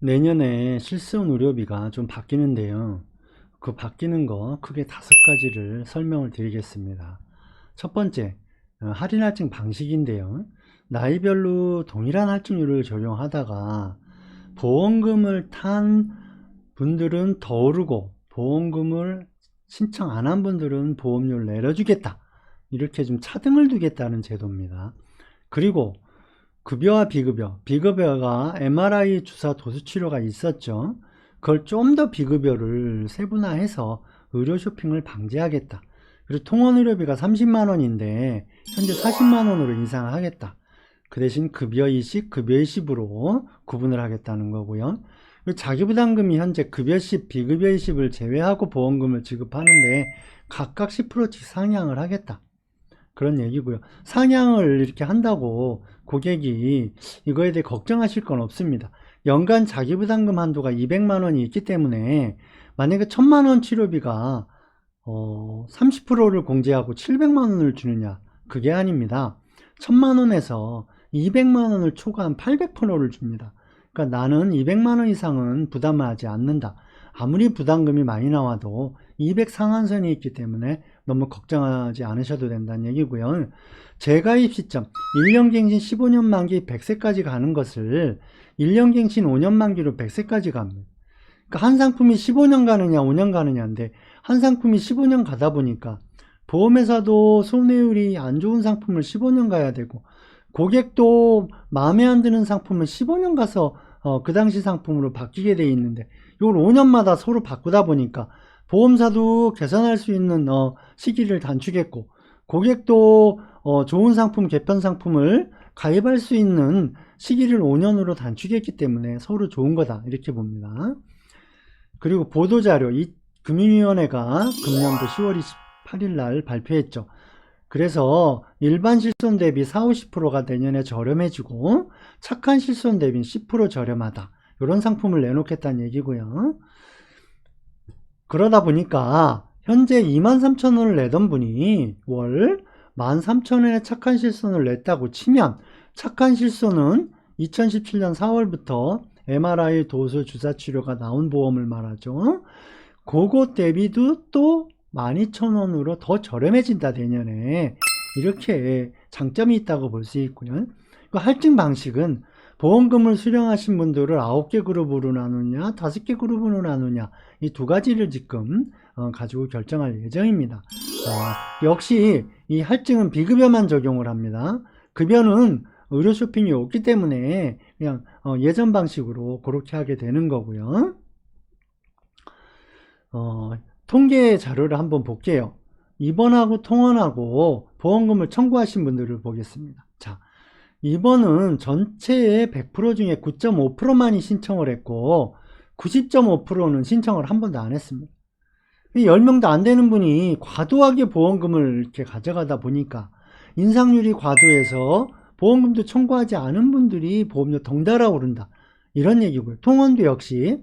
내년에 실손 의료비가 좀 바뀌는데요. 그 바뀌는 거 크게 5가지를 설명을 드리겠습니다. 첫 번째, 할인 할증 방식인데요. 나이별로 동일한 할증률을 적용하다가 보험금을 탄 분들은 더 오르고 보험금을 신청 안 한 분들은 보험료를 내려주겠다. 이렇게 좀 차등을 두겠다는 제도입니다. 그리고 급여와 비급여, 비급여가 MRI 주사 도수치료가 있었죠. 그걸 좀 더 비급여를 세분화해서 의료 쇼핑을 방지하겠다. 그리고 통원의료비가 30만원인데 현재 40만원으로 인상하겠다. 그 대신 급여이식, 급여이식으로 구분을 하겠다는 거고요. 자기부담금이 현재 급여식, 비급여이식을 제외하고 보험금을 지급하는데 각각 10%씩 상향을 하겠다. 그런 얘기고요. 상향을 이렇게 한다고 고객이 이거에 대해 걱정하실 건 없습니다. 연간 자기부담금 한도가 200만원이 있기 때문에 만약에 1000만원 치료비가 30%를 공제하고 700만원을 주느냐, 그게 아닙니다. 1000만원에서 200만원을 초과한 800%를 줍니다. 그러니까 나는 200만원 이상은 부담을 하지 않는다. 아무리 부담금이 많이 나와도 200 상한선이 있기 때문에 너무 걱정하지 않으셔도 된다는 얘기고요. 재가입 시점 1년갱신 15년 만기 100세까지 가는 것을 1년갱신 5년 만기로 100세까지 갑니다. 그러니까 한 상품이 15년 가느냐 5년 가느냐인데 한 상품이 15년 가다 보니까 보험회사도 손해율이 안 좋은 상품을 15년 가야 되고 고객도 마음에 안 드는 상품을 15년 가서 그 당시 상품으로 바뀌게 돼 있는데 이걸 5년마다 서로 바꾸다 보니까 보험사도 개선할 수 있는 시기를 단축했고 고객도 좋은 상품, 개편 상품을 가입할 수 있는 시기를 5년으로 단축했기 때문에 서로 좋은 거다 이렇게 봅니다. 그리고 보도자료, 이 금융위원회가 금년도 10월 28일 날 발표했죠. 그래서 일반 실손 대비 40~50%가 내년에 저렴해지고 착한 실손 대비 10% 저렴하다. 이런 상품을 내놓겠다는 얘기고요. 그러다 보니까 현재 23,000원을 내던 분이 월 13,000원에 착한 실손을 냈다고 치면 착한 실손은 2017년 4월부터 MRI 도수 주사 치료가 나온 보험을 말하죠. 그것 대비도 또 12,000원으로 더 저렴해진다 내년에. 이렇게 장점이 있다고 볼 수 있고요. 그 할증 방식은 보험금을 수령하신 분들을 9개 그룹으로 나누냐 5개 그룹으로 나누냐 이 두 가지를 지금 가지고 결정할 예정입니다. 역시 이 할증은 비급여만 적용을 합니다. 급여는 의료 쇼핑이 없기 때문에 그냥 예전 방식으로 그렇게 하게 되는 거고요. 통계 자료를 한번 볼게요. 입원하고 통원하고 보험금을 청구하신 분들을 보겠습니다. 자, 입원은 전체의 100% 중에 9.5%만이 신청을 했고 90.5%는 신청을 한 번도 안 했습니다. 10명도 안 되는 분이 과도하게 보험금을 이렇게 가져가다 보니까 인상률이 과도해서 보험금도 청구하지 않은 분들이 보험료 덩달아 오른다. 이런 얘기고요. 통원도 역시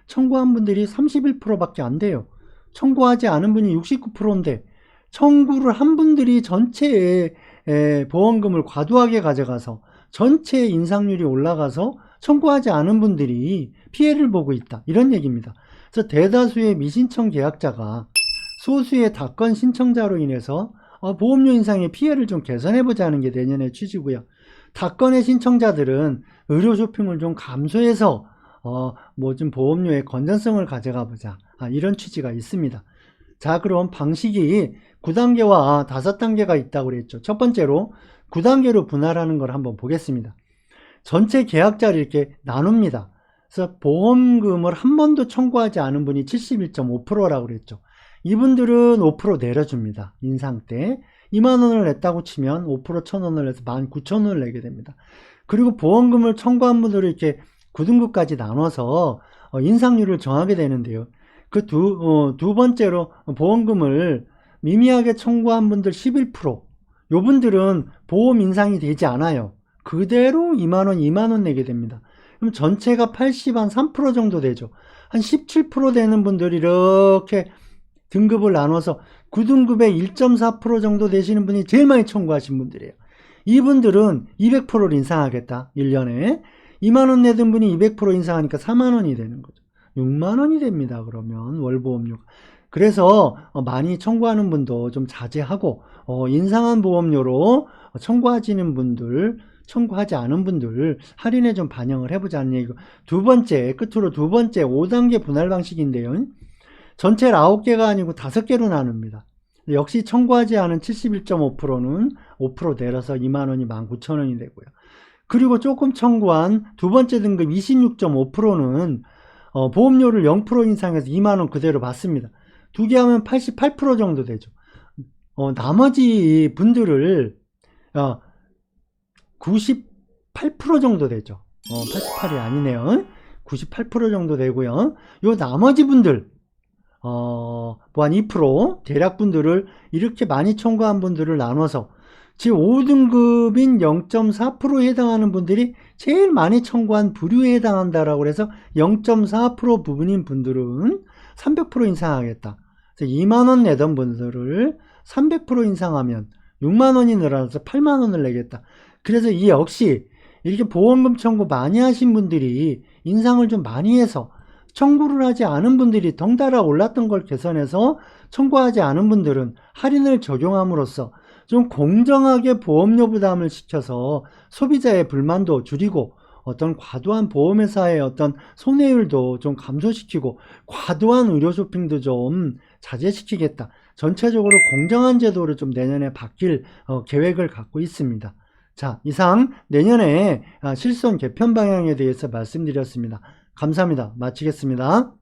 청구한 분들이 31%밖에 안 돼요. 청구하지 않은 분이 69%인데 청구를 한 분들이 전체의 보험금을 과도하게 가져가서 전체 인상률이 올라가서 청구하지 않은 분들이 피해를 보고 있다. 이런 얘기입니다. 그래서 대다수의 미신청 계약자가 소수의 다건 신청자로 인해서 보험료 인상의 피해를 좀 개선해보자 하는 게 내년의 취지고요. 다건의 신청자들은 의료 쇼핑을 좀 감소해서 뭐 좀 보험료의 건전성을 가져가 보자. 이런 취지가 있습니다. 자, 그럼 방식이 9단계와 5단계가 있다고 그랬죠. 첫 번째로 9단계로 분할하는 걸 한번 보겠습니다. 전체 계약자를 이렇게 나눕니다. 그래서 보험금을 한 번도 청구하지 않은 분이 71.5%라고 그랬죠. 이분들은 5% 내려줍니다. 인상 때 2만원을 냈다고 치면 5% 1,000원을 내서 19,000원을 내게 됩니다. 그리고 보험금을 청구한 분들을 이렇게 9등급까지 나눠서 인상률을 정하게 되는데요. 그 두 번째로 보험금을 미미하게 청구한 분들 11%, 요분들은 보험 인상이 되지 않아요. 그대로 2만원, 2만원 내게 됩니다. 그럼 전체가 80, 한 3% 정도 되죠. 한 17% 되는 분들이 이렇게 등급을 나눠서 9등급에 1.4% 정도 되시는 분이 제일 많이 청구하신 분들이에요. 이분들은 200%를 인상하겠다. 1년에. 2만원 내던 분이 200% 인상하니까 4만원이 되는 거죠. 6만원이 됩니다. 그러면 월보험료가. 그래서 많이 청구하는 분도 좀 자제하고 인상한 보험료로 청구하시는 분들, 청구하지 않은 분들 할인에 좀 반영을 해보자는 얘기고, 두 번째, 끝으로 두 번째 5단계 분할 방식인데요. 전체 9개가 아니고 5개로 나눕니다. 역시 청구하지 않은 71.5%는 5% 내려서 2만원이 19,000원이 되고요. 그리고 조금 청구한 두 번째 등급 26.5%는 보험료를 0% 인상해서 2만원 그대로 받습니다. 두 개 하면 88% 정도 되죠. 나머지 분들을 98% 정도 되죠. 88이 아니네요. 98% 정도 되고요. 요 나머지 분들 뭐한 2% 대략 분들을 이렇게 많이 청구한 분들을 나눠서 지금 5등급인 0.4%에 해당하는 분들이 제일 많이 청구한 부류에 해당한다라고 해서 0.4% 부분인 분들은 300% 인상하겠다. 그래서 2만원 내던 분들을 300% 인상하면 6만원이 늘어나서 8만원을 내겠다. 그래서 이 역시 이렇게 보험금 청구 많이 하신 분들이 인상을 좀 많이 해서 청구를 하지 않은 분들이 덩달아 올랐던 걸 개선해서 청구하지 않은 분들은 할인을 적용함으로써 좀 공정하게 보험료 부담을 시켜서 소비자의 불만도 줄이고 어떤 과도한 보험회사의 어떤 손해율도 좀 감소시키고 과도한 의료 쇼핑도 좀 자제시키겠다. 전체적으로 공정한 제도로 좀 내년에 바뀔 계획을 갖고 있습니다. 자, 이상 내년에 실손 개편 방향에 대해서 말씀드렸습니다. 감사합니다. 마치겠습니다.